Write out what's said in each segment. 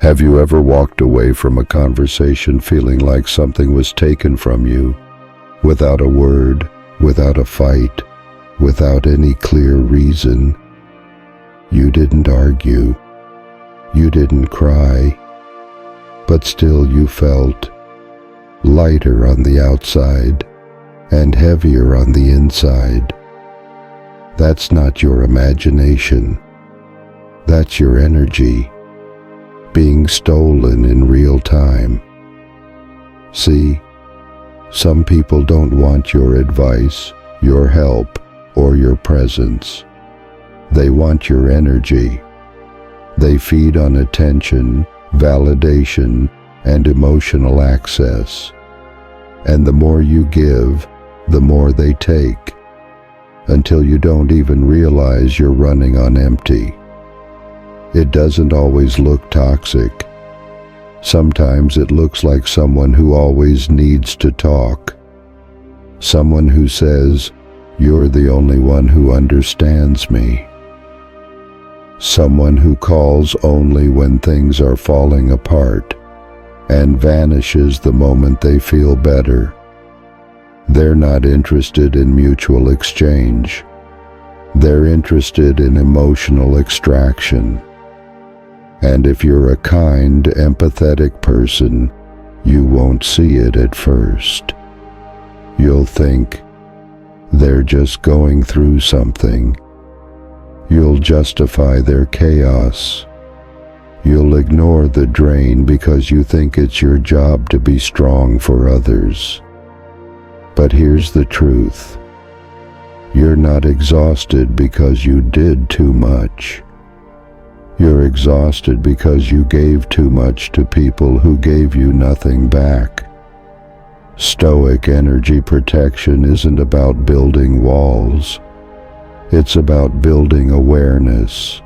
Have you ever walked away from a conversation feeling like something was taken from you, without a word, without a fight, without any clear reason? You didn't argue, you didn't cry, but still you felt lighter on the outside and heavier on the inside. That's not your imagination, that's your energy being stolen in real time. See, some people don't want your advice, your help, or your presence. They want your energy. They feed on attention, validation, and emotional access. And the more you give, the more they take, until you don't even realize you're running on empty. It doesn't always look toxic. Sometimes it looks like someone who always needs to talk. Someone who says, "You're the only one who understands me." Someone who calls only when things are falling apart and vanishes the moment they feel better. They're not interested in mutual exchange. They're interested in emotional extraction. And if you're a kind, empathetic person, you won't see it at first. You'll think, they're just going through something. You'll justify their chaos. You'll ignore the drain because you think it's your job to be strong for others. But here's the truth. You're not exhausted because you did too much. You're exhausted because you gave too much to people who gave you nothing back. Stoic energy protection isn't about building walls. It's about building awareness.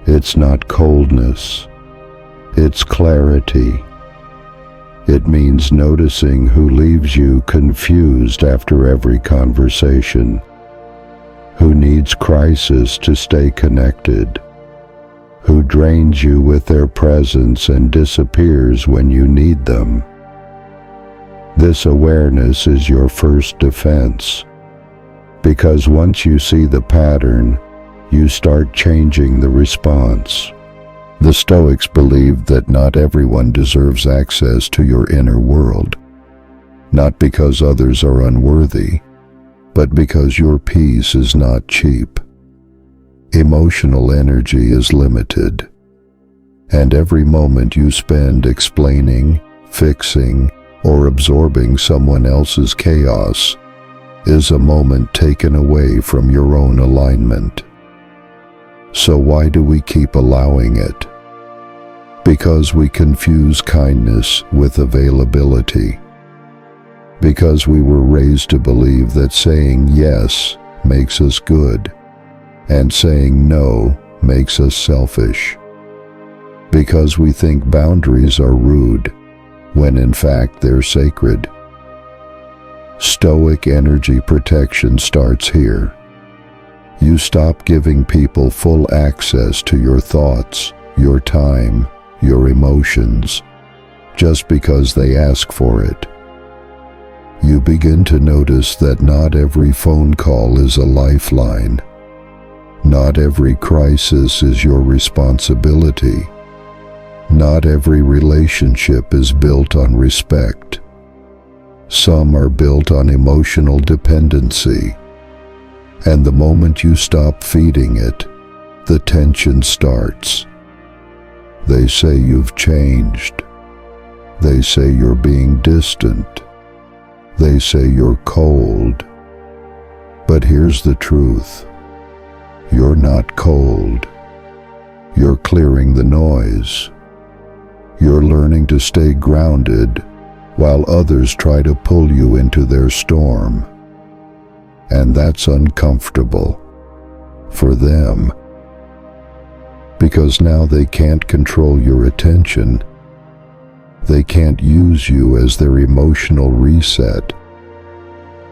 It's not coldness. It's clarity. It means noticing who leaves you confused after every conversation, who needs crisis to stay connected, who drains you with their presence and disappears when you need them. This awareness is your first defense, because once you see the pattern, you start changing the response. The Stoics believed that not everyone deserves access to your inner world, not because others are unworthy, but because your peace is not cheap. Emotional energy is limited, and every moment you spend explaining, fixing, or absorbing someone else's chaos is a moment taken away from your own alignment. So why do we keep allowing it? Because we confuse kindness with availability. Because we were raised to believe that saying yes makes us good, and saying no makes us selfish. Because we think boundaries are rude, when in fact they're sacred. Stoic energy protection starts here. You stop giving people full access to your thoughts, your time, your emotions, just because they ask for it. You begin to notice that not every phone call is a lifeline. Not every crisis is your responsibility. Not every relationship is built on respect. Some are built on emotional dependency. And the moment you stop feeding it, the tension starts. They say you've changed. They say you're being distant. They say you're cold. But here's the truth. You're not cold. You're clearing the noise. You're learning to stay grounded while others try to pull you into their storm. And that's uncomfortable for them, because now they can't control your attention. They can't use you as their emotional reset.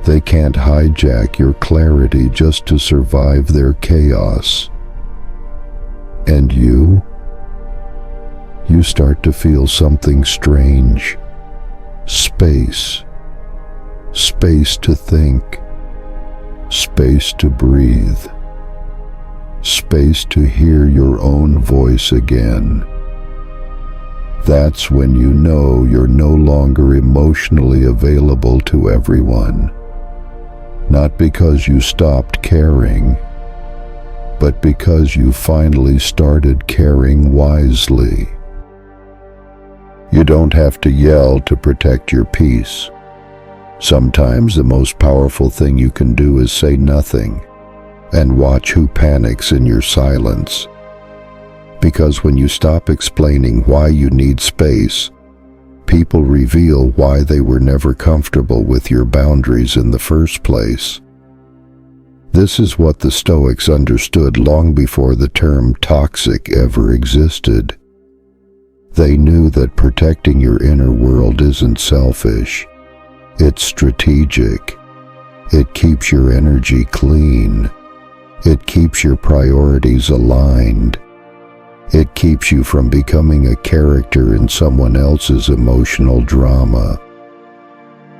They can't hijack your clarity just to survive their chaos. And you? you start to feel something strange. Space. Space to think. Space to breathe. Space to hear your own voice again. That's when you know you're no longer emotionally available to everyone. Not because you stopped caring, but because you finally started caring wisely. You don't have to yell to protect your peace. Sometimes the most powerful thing you can do is say nothing and watch who panics in your silence. Because when you stop explaining why you need space, people reveal why they were never comfortable with your boundaries in the first place. This is what the Stoics understood long before the term toxic ever existed. They knew that protecting your inner world isn't selfish. It's strategic. It keeps your energy clean. It keeps your priorities aligned. It keeps you from becoming a character in someone else's emotional drama.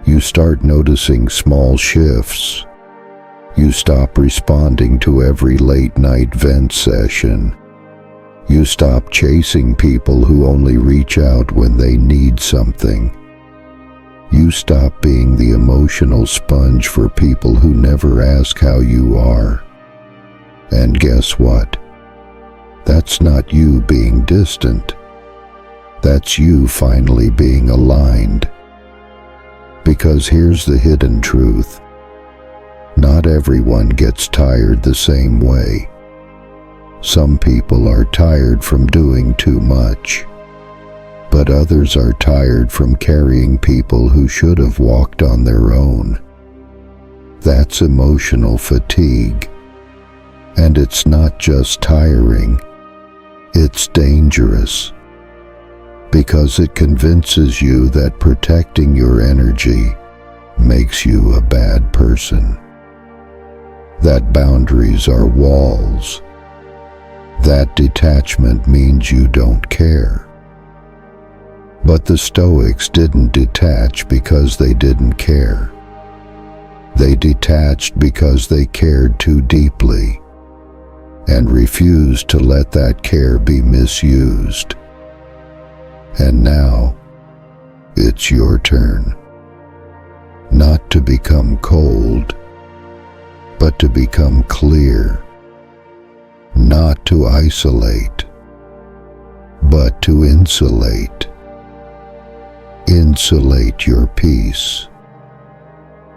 You start noticing small shifts. You stop responding to every late-night vent session. You stop chasing people who only reach out when they need something. You stop being the emotional sponge for people who never ask how you are. And guess what? That's not you being distant. That's you finally being aligned. Because here's the hidden truth. Not everyone gets tired the same way. Some people are tired from doing too much, but others are tired from carrying people who should have walked on their own. That's emotional fatigue. And it's not just tiring, it's dangerous. Because it convinces you that protecting your energy makes you a bad person. That boundaries are walls. That detachment means you don't care. But the Stoics didn't detach because they didn't care. They detached because they cared too deeply and refused to let that care be misused. And now, it's your turn. Not to become cold, but to become clear. Not to isolate, but to insulate. Insulate your peace.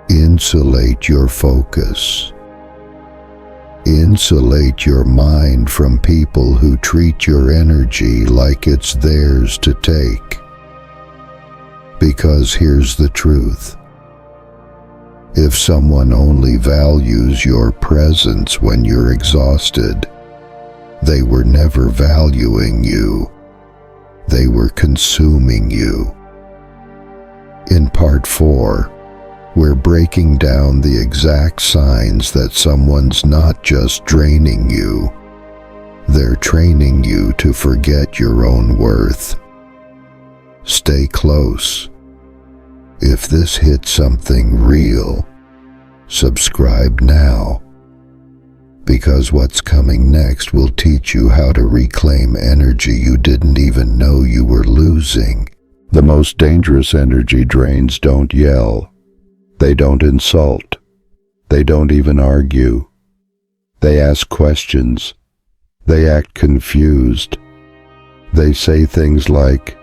Insulate your focus. Insulate your mind from people who treat your energy like it's theirs to take. Because here's the truth. If someone only values your presence when you're exhausted, they were never valuing you. They were consuming you. In part 4, we're breaking down the exact signs that someone's not just draining you, they're training you to forget your own worth. Stay close. If this hits something real, subscribe now, because what's coming next will teach you how to reclaim energy you didn't even know you were losing. The most dangerous energy drains don't yell. They don't insult. They don't even argue. They ask questions. They act confused. They say things like,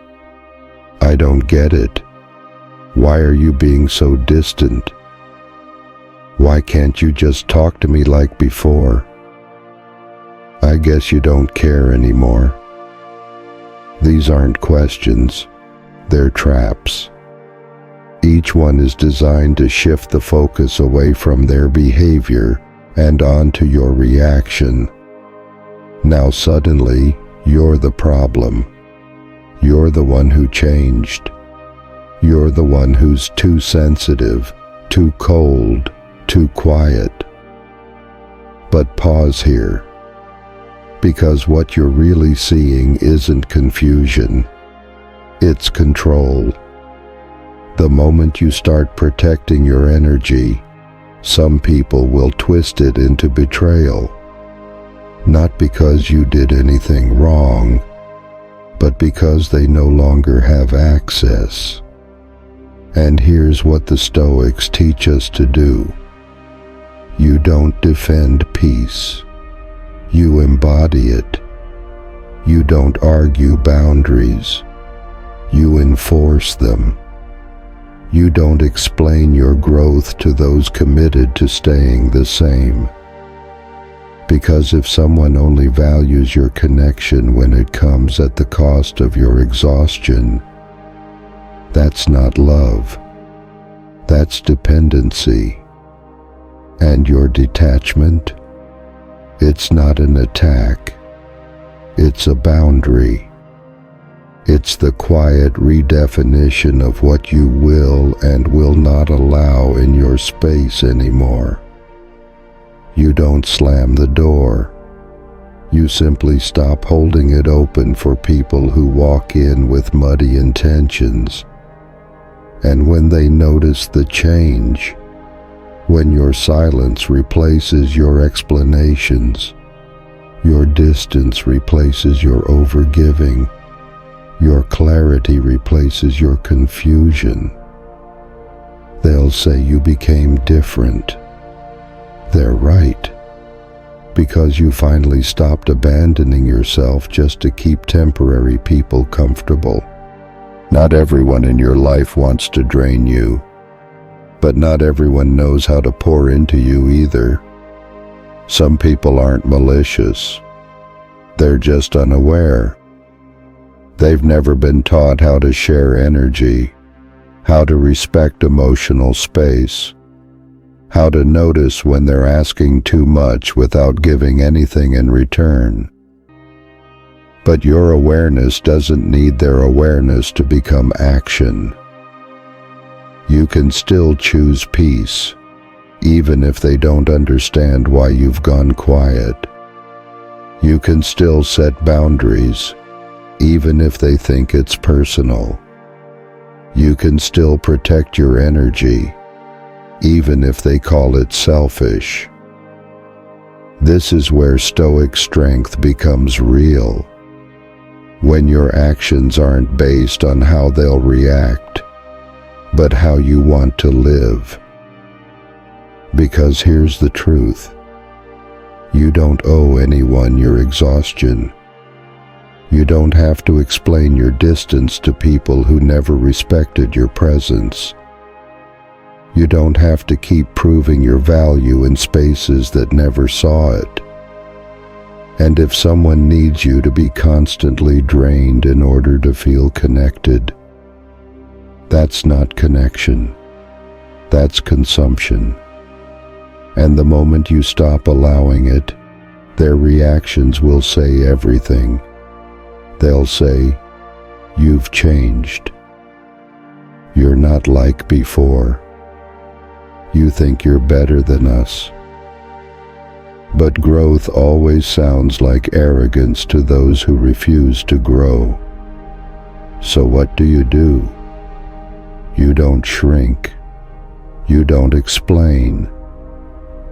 "I don't get it. Why are you being so distant? Why can't you just talk to me like before? I guess you don't care anymore." These aren't questions. They're traps. Each one is designed to shift the focus away from their behavior and onto your reaction. Now suddenly, you're the problem. You're the one who changed. You're the one who's too sensitive, too cold, too quiet. But pause here. Because what you're really seeing isn't confusion, it's control. The moment you start protecting your energy, some people will twist it into betrayal. Not because you did anything wrong, but because they no longer have access. And here's what the Stoics teach us to do. You don't defend peace. You embody it. You don't argue boundaries. You enforce them. You don't explain your growth to those committed to staying the same. Because if someone only values your connection when it comes at the cost of your exhaustion, that's not love. That's dependency. And your detachment? It's not an attack. It's a boundary. It's the quiet redefinition of what you will and will not allow in your space anymore. You don't slam the door. You simply stop holding it open for people who walk in with muddy intentions. And when they notice the change, when your silence replaces your explanations, your distance replaces your overgiving, your clarity replaces your confusion, they'll say you became different. They're right, because you finally stopped abandoning yourself just to keep temporary people comfortable. Not everyone in your life wants to drain you, but not everyone knows how to pour into you either. Some people aren't malicious. They're just unaware. They've never been taught how to share energy, how to respect emotional space, how to notice when they're asking too much without giving anything in return. But your awareness doesn't need their awareness to become action. You can still choose peace, even if they don't understand why you've gone quiet. You can still set boundaries, even if they think it's personal. You can still protect your energy, even if they call it selfish. This is where Stoic strength becomes real, when your actions aren't based on how they'll react, but how you want to live. Because here's the truth. You don't owe anyone your exhaustion. You don't have to explain your distance to people who never respected your presence. You don't have to keep proving your value in spaces that never saw it. And if someone needs you to be constantly drained in order to feel connected, that's not connection. That's consumption. And the moment you stop allowing it, their reactions will say everything. They'll say, "You've changed. You're not like before. You think you're better than us." But growth always sounds like arrogance to those who refuse to grow. So what do? You don't shrink. You don't explain.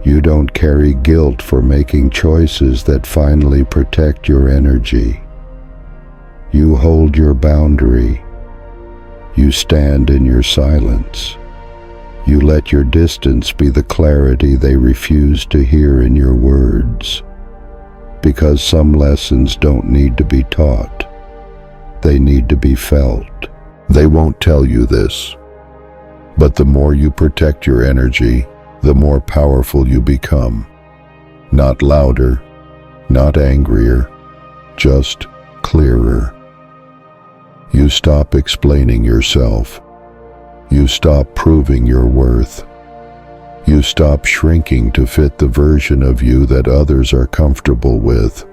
You don't carry guilt for making choices that finally protect your energy. You hold your boundary. You stand in your silence. You let your distance be the clarity they refuse to hear in your words. Because some lessons don't need to be taught. They need to be felt. They won't tell you this, but the more you protect your energy, the more powerful you become. Not louder, not angrier, just clearer. You stop explaining yourself. You stop proving your worth. You stop shrinking to fit the version of you that others are comfortable with.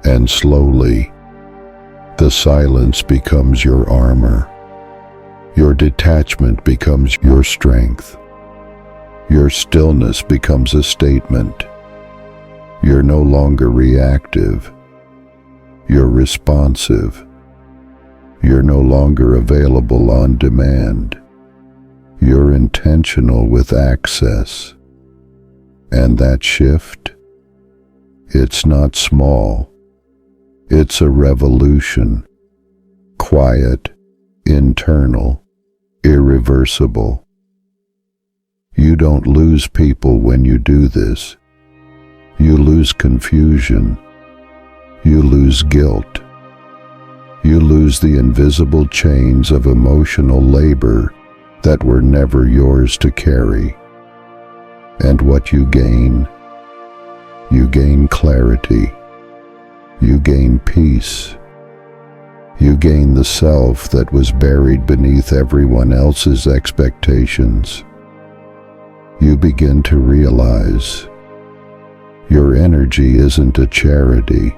And slowly, the silence becomes your armor. Your detachment becomes your strength. Your stillness becomes a statement. You're no longer reactive. You're responsive. You're no longer available on demand. You're intentional with access. And that shift, it's not small. It's a revolution. Quiet, internal, irreversible. You don't lose people when you do this. You lose confusion. You lose guilt. You lose the invisible chains of emotional labor that were never yours to carry. And what you gain clarity. You gain peace. You gain the self that was buried beneath everyone else's expectations. You begin to realize your energy isn't a charity.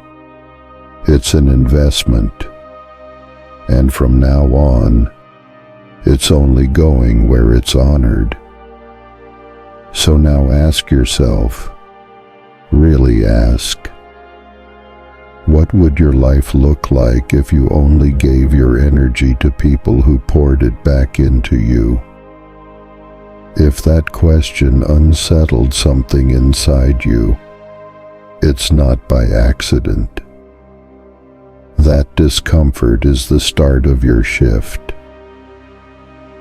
It's an investment. And from now on, it's only going where it's honored. So now ask yourself, really ask, what would your life look like if you only gave your energy to people who poured it back into you? If that question unsettled something inside you, it's not by accident. That discomfort is the start of your shift.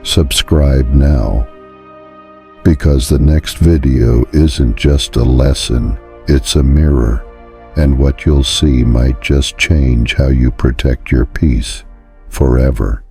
Subscribe now, because the next video isn't just a lesson, it's a mirror, and what you'll see might just change how you protect your peace forever.